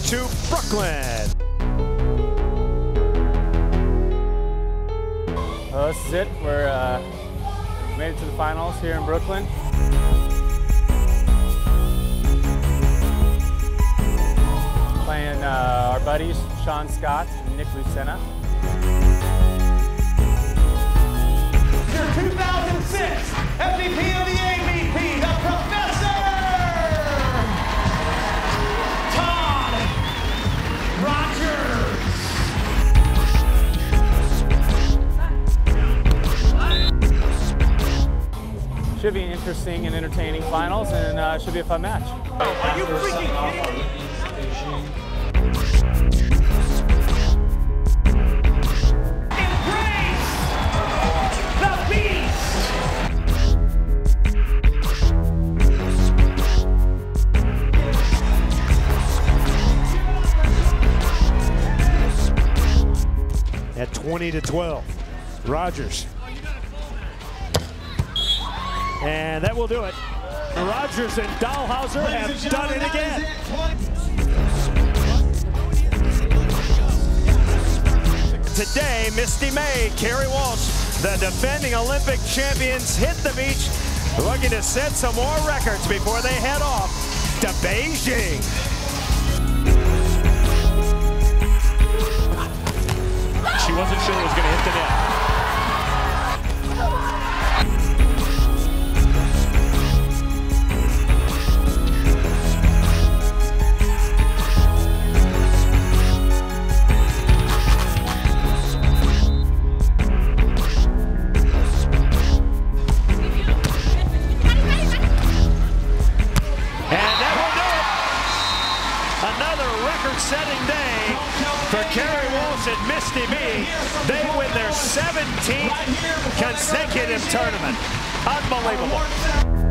to Brooklyn. Well, this is it. We're made it to the finals here in Brooklyn. Playing our buddies Sean Scott and Nick Lucena. Your 2006 MVP of the AVP, the Professor, Todd Rogers. Should be an interesting and entertaining finals, and should be a fun match. Are you freaking kidding me? Embrace the beast! At 20-12, Rogers. And that will do it. Rogers and Dahlhauser have done it again. Today, Misty May, Kerry Walsh, the defending Olympic champions, hit the beach looking to set some more records before they head off to Beijing. She wasn't sure it was going to hit the net. Another record-setting day for Kerry Walsh and Misty B. They win their 17th consecutive tournament. Unbelievable.